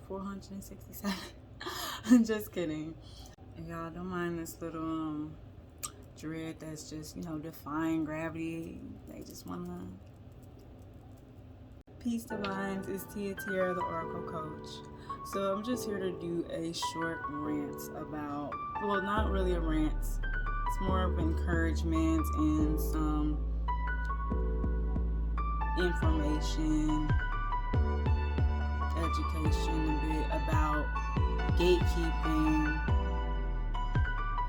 467. I'm just kidding. And y'all don't mind this little dread that's just, defying gravity. They just wanna. Peace Divines, it's Tia Tiara, the Oracle Coach. So I'm just here to do a short rant about, well, not really a rant. It's more of encouragement and some information, education a bit about gatekeeping,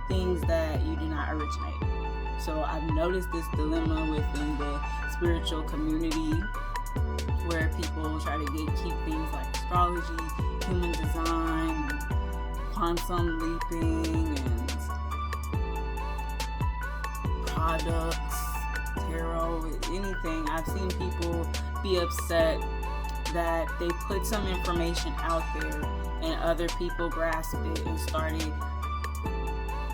things that you do not originate. So I've noticed this dilemma within the spiritual community where people try to gatekeep things like astrology, human design, quantum leaping, and products, tarot, anything. I've seen people be upset that they put some information out there and other people grasped it and started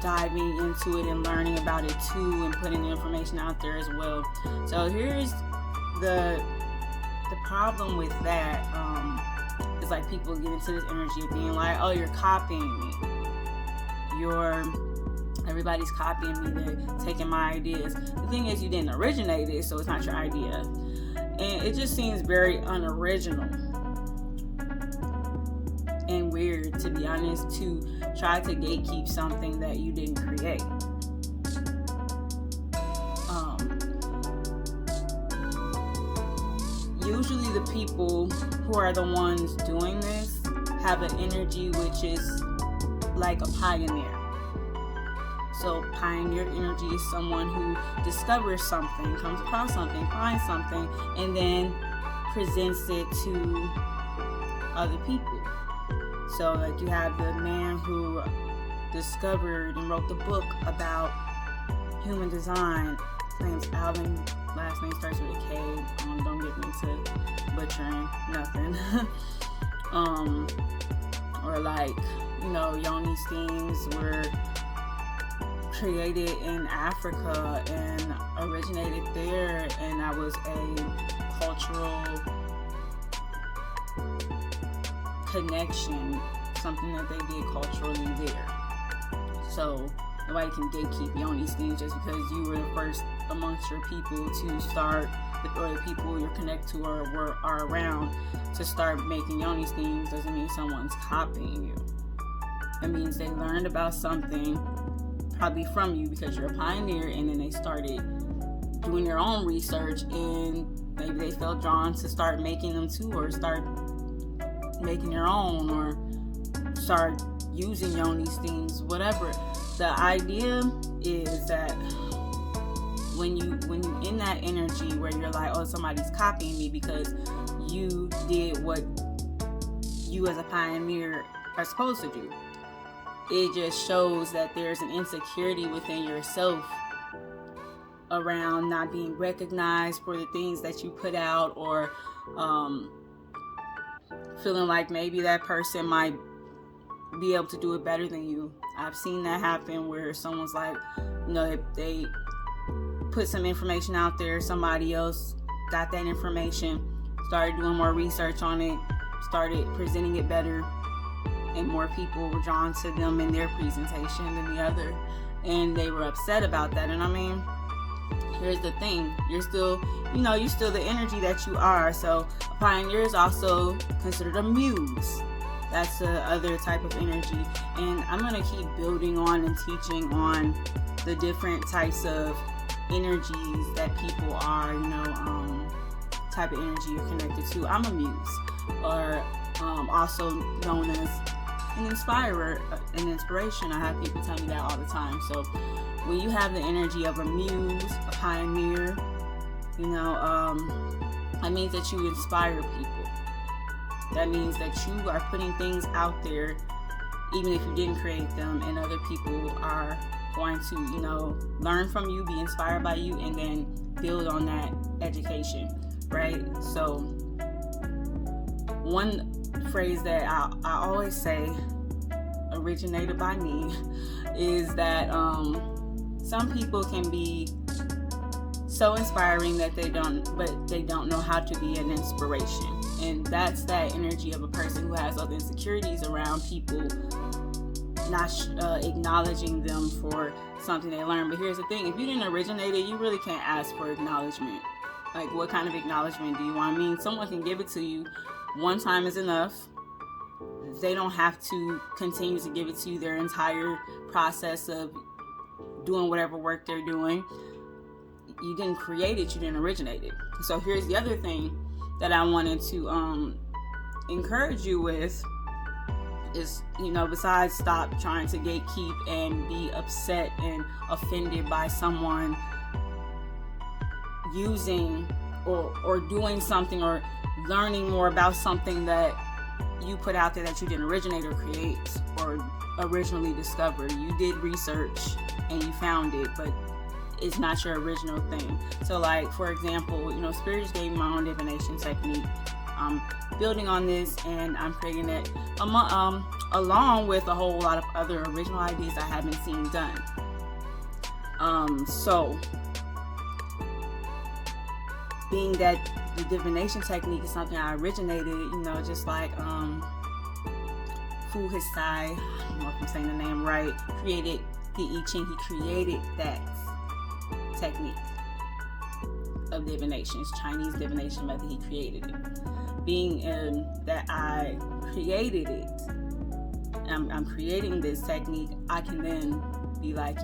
diving into it and learning about it too and putting the information out there as well. So here's the problem with that. It's like people get into this energy of being like, oh, you're copying me. Everybody's copying me. They're taking my ideas. The thing is, you didn't originate it, so it's not your idea. And it just seems very unoriginal and weird, to be honest, to try to gatekeep something that you didn't create. Usually the people who are the ones doing this have an energy which is like a pioneer. So pioneer energy is someone who discovers something, comes across something, finds something, and then presents it to other people. So like you have the man who discovered and wrote the book about human design. His name's Alvin. Last name starts with a K. Don't get me to butchering nothing. Or like, Yoni steams were created in Africa and originated there, and that was a cultural connection, something that they did culturally there. So nobody can gatekeep Yoni steams just because you were the first amongst your people to start, or the people you're connected to or are around to start making Yoni steams. Doesn't mean someone's copying you. It means they learned about something probably from you because you're a pioneer, and then they started doing their own research, and maybe they felt drawn to start making them too, or start making their own, or start using Yoni steams, whatever. The idea is that when you in that energy where you're like, oh, somebody's copying me because you did what you as a pioneer are supposed to do, it just shows that there's an insecurity within yourself around not being recognized for the things that you put out, or feeling like maybe that person might be able to do it better than you. I've seen that happen where someone's like, they put some information out there, somebody else got that information, started doing more research on it, started presenting it better, and more people were drawn to them in their presentation than the other, and they were upset about that. And I mean, here's the thing, you're still the energy that you are. So a pioneer is also considered a muse. That's the other type of energy, and I'm going to keep building on and teaching on the different types of energies that people are, type of energy you're connected to. I'm a muse, or also known as an inspirer, an inspiration. I have people tell me that all the time. So when you have the energy of a muse, a pioneer, that means that you inspire people. That means that you are putting things out there, even if you didn't create them, and other people are going to, learn from you, be inspired by you, and then build on that education, right? So one phrase that I always say, originated by me, is that some people can be so inspiring that they don't know how to be an inspiration. And that's that energy of a person who has other insecurities around people not acknowledging them for something they learned. But here's the thing, if you didn't originate it, you really can't ask for acknowledgement. Like, what kind of acknowledgement do you want? I mean, someone can give it to you. One time is enough. They don't have to continue to give it to you their entire process of doing whatever work they're doing. You didn't create it, you didn't originate it. So here's the other thing that I wanted to encourage you with is, besides stop trying to gatekeep and be upset and offended by someone using or doing something or learning more about something that you put out there that you didn't originate or create or originally discover. You did research and you found it, but it's not your original thing. So, like, for example, Spirit gave me my own divination technique. I'm building on this and I'm creating it along with a whole lot of other original ideas I haven't seen done. So being that the divination technique is something I originated, just like Fu Hisai, I don't know if I'm saying the name right, created the I Ching. He created that technique of divination. It's Chinese divination method. He created it. Being that I created it, I'm creating this technique, I can then be like,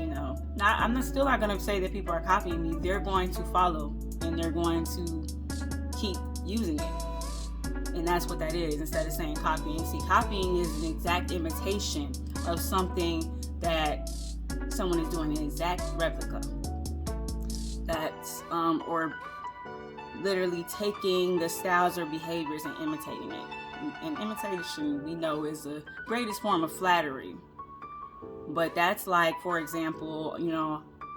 I'm still not going to say that people are copying me. They're going to follow and they're going to keep using it. And that's what that is, instead of saying copying. See, copying is an exact imitation of something that someone is doing, an exact replica. That's, or literally taking the styles or behaviors and imitating it. And imitation, we know, is the greatest form of flattery. But that's like, for example,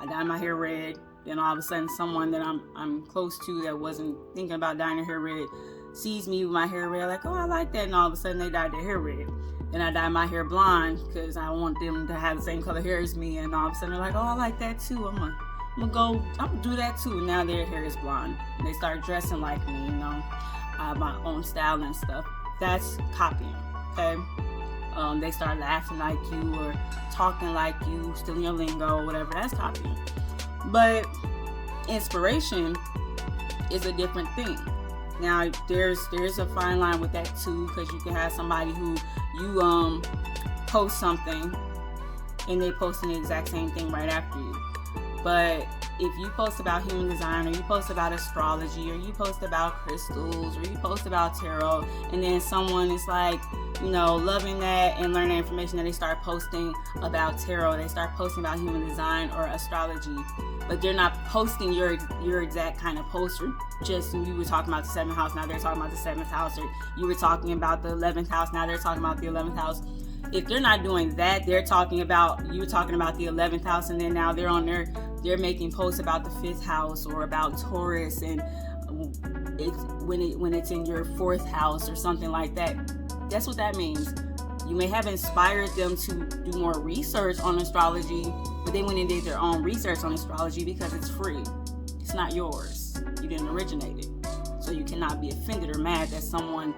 I dye my hair red, then all of a sudden someone that I'm close to that wasn't thinking about dyeing their hair red sees me with my hair red, like, oh, I like that, and all of a sudden they dye their hair red. Then I dye my hair blonde because I want them to have the same color hair as me, and all of a sudden they're like, oh, I like that too, I'm gonna do that too. And now their hair is blonde. And they start dressing like me, I have my own style and stuff. That's copying, okay? They start laughing like you or talking like you, stealing your lingo or whatever. That's copying. But inspiration is a different thing. Now, there's a fine line with that too, because you can have somebody who you post something and they posting the exact same thing right after you. But if you post about human design, or you post about astrology, or you post about crystals, or you post about tarot, and then someone is like, loving that and learning information, and they start posting about tarot, they start posting about human design or astrology, but they're not posting your exact kind of post. Or just, you were talking about the 7th house, now they're talking about the 7th house, or you were talking about the 11th house, now they're talking about the 11th house. If they're not doing that, you were talking about the 11th house, and then now they're making posts about the 5th house or about Taurus, and when it's in your 4th house or something like that. That's what that means. You may have inspired them to do more research on astrology, but they went and did their own research on astrology because it's free. It's not yours. You didn't originate it. So you cannot be offended or mad that someone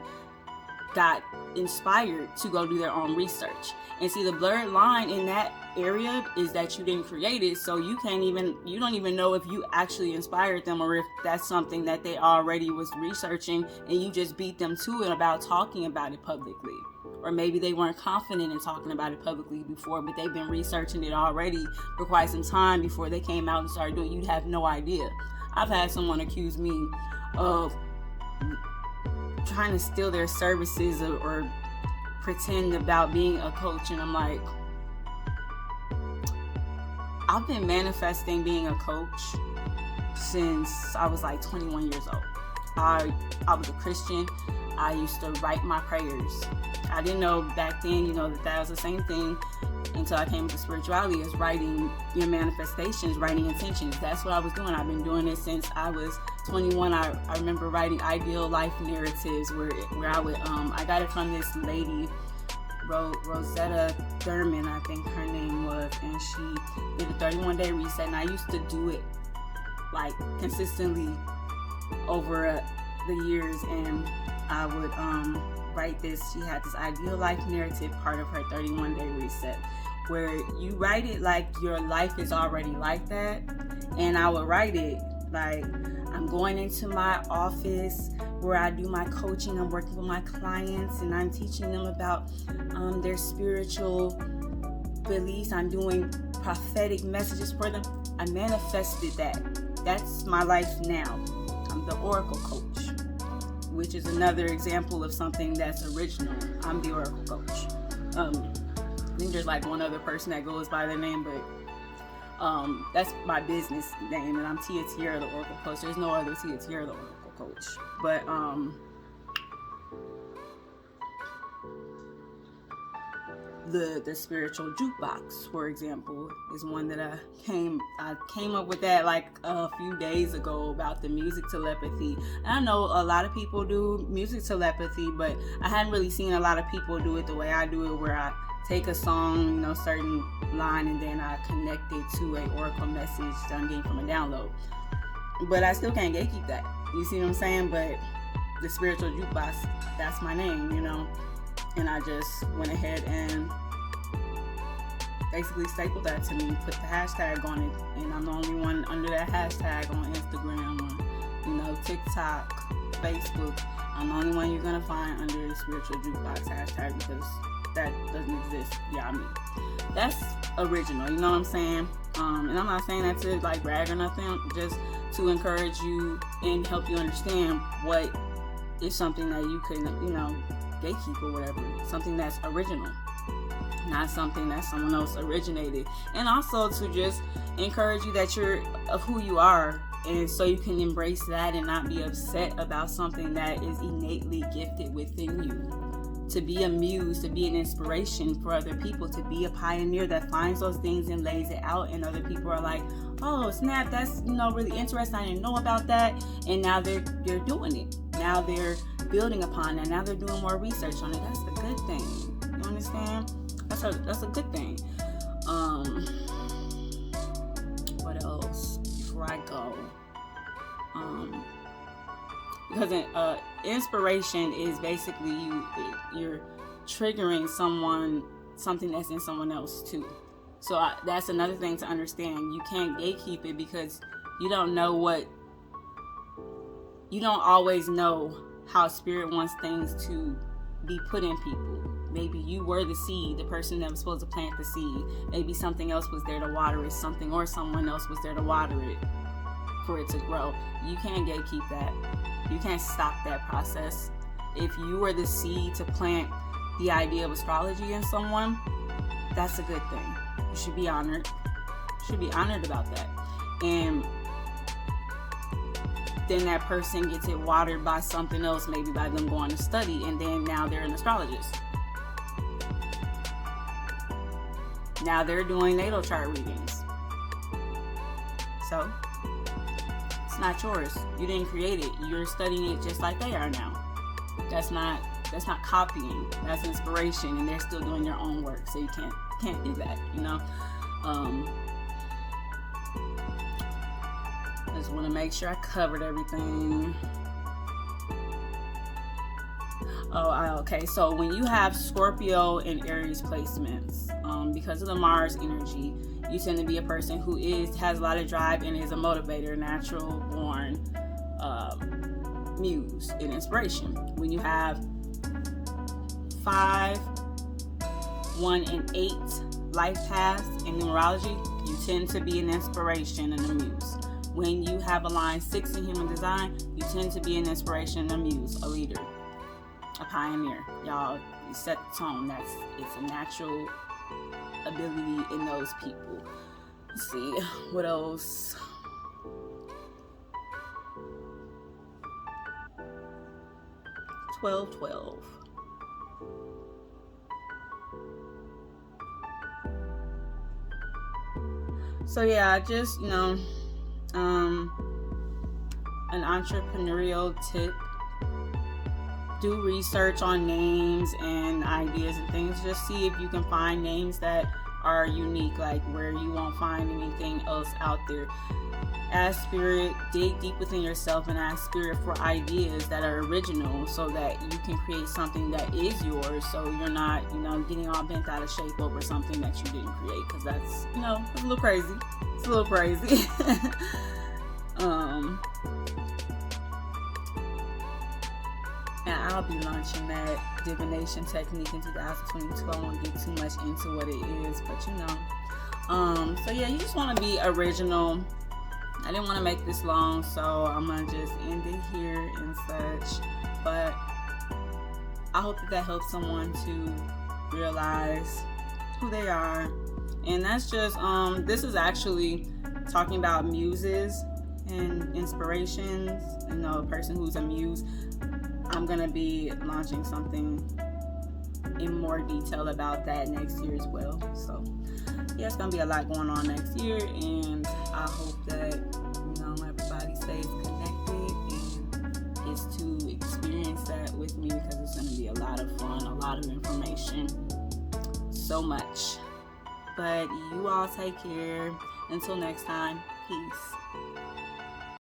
got inspired to go do their own research. And see, the blurred line in that area is that you didn't create it, so you don't even know if you actually inspired them, or if that's something that they already was researching and you just beat them to it about talking about it publicly. Or maybe they weren't confident in talking about it publicly before, but they've been researching it already for quite some time before they came out and started doing it. You'd have no idea. I've had someone accuse me of trying to steal their services or pretend about being a coach, and I'm like, I've been manifesting being a coach since I was like 21 years old. I was a Christian. I used to write my prayers. I didn't know back then, that was the same thing until I came to spirituality, as writing your manifestations, writing intentions. That's what I was doing. I've been doing it since I was 21. I remember writing ideal life narratives where I would, I got it from this lady, Rosetta Thurman, I think her name was, and she did a 31-day reset, and I used to do it like consistently over the years, and I would write this. She had this ideal life narrative, part of her 31-day reset, where you write it like your life is already like that. And I would write it like, I'm going into my office where I do my coaching. I'm working with my clients and I'm teaching them about their spiritual beliefs. I'm doing prophetic messages for them. I manifested that. That's my life now. I'm the Oracle Coach, which is another example of something that's original. I'm the Oracle Coach. I think there's like one other person that goes by their name, but that's my business name, and I'm Tia Tierra, the Oracle Coach. There's no other Tia Tierra, the Oracle Coach. But the spiritual jukebox, for example, is one that I came up with that like a few days ago, about the music telepathy. And I know a lot of people do music telepathy, but I hadn't really seen a lot of people do it the way I do it, where I take a song, certain line, and then I connect it to a oracle message that I'm getting from a download. But I still can't gatekeep that. You see what I'm saying? But the spiritual jukebox, that's my name, And I just went ahead and basically stapled that to me, put the hashtag on it, and I'm the only one under that hashtag on Instagram, or, TikTok, Facebook. I'm the only one you're gonna find under the spiritual jukebox hashtag, because that doesn't exist. Yeah, that's original, you know what I'm saying? And I'm not saying that to like brag or nothing, just to encourage you and help you understand what is something that you can, gatekeep or whatever. Something that's original, not something that someone else originated. And also to just encourage you that you're of who you are, and so you can embrace that and not be upset about something that is innately gifted within you. To be a muse, to be an inspiration for other people, to be a pioneer that finds those things and lays it out, and other people are like, oh snap, that's really interesting, I didn't know about that. And now they're doing it. Now they're building upon that. Now they're doing more research on it. That's a good thing. You understand? That's a good thing. What else before I go? Because inspiration is basically you're triggering something that's in someone else too. So that's another thing to understand. You can't gatekeep it, because you don't always know how spirit wants things to be put in people. Maybe you were the seed, the person that was supposed to plant the seed. Maybe something else was there to water it, or someone else was there to water it for it to grow. You can't gatekeep that. You can't stop that process. If you were the seed to plant the idea of astrology in someone, that's a good thing. You should be honored. You should be honored about that. And then that person gets it watered by something else, maybe by them going to study, and then now they're an astrologist. Now they're doing natal chart readings. So it's not yours. You didn't create it. You're studying it just like they are now. That's not copying. That's inspiration, and they're still doing their own work. So you can't do that. I just want to make sure I covered everything. Okay. So when you have Scorpio and Aries placements, because of the Mars energy, you tend to be a person who has a lot of drive and is a motivator, natural born muse and inspiration. When you have 5, 1, and 8 life paths in numerology, you tend to be an inspiration and a muse. When you have a line 6 in human design, you tend to be an inspiration, a muse, a leader, a pioneer. Y'all, you set the tone. It's a natural ability in those people. Let's see, what else? $12. So yeah, just an entrepreneurial tip: do research on names and ideas and things. Just see if you can find names that are unique, like where you won't find anything else out there. ask spirit, dig deep within yourself and ask spirit for ideas that are original so that you can create something that is yours, so you're not, getting all bent out of shape over something that you didn't create, because that's, it's a little crazy. It's a little crazy. And I'll be launching that divination technique in 2022. I won't get too much into what it is, but so yeah, you just want to be original. I didn't want to make this long, so I'm gonna just end it here and such. But I hope that helps someone to realize who they are. And that's just this is actually talking about muses and inspirations. A person who's a muse. I'm gonna be launching something in more detail about that next year as well. So yeah, it's gonna be a lot going on next year, and I hope that everybody stays connected and gets to experience that with me, because it's gonna be a lot of fun, a lot of information, so much. But you all take care. Until next time, peace.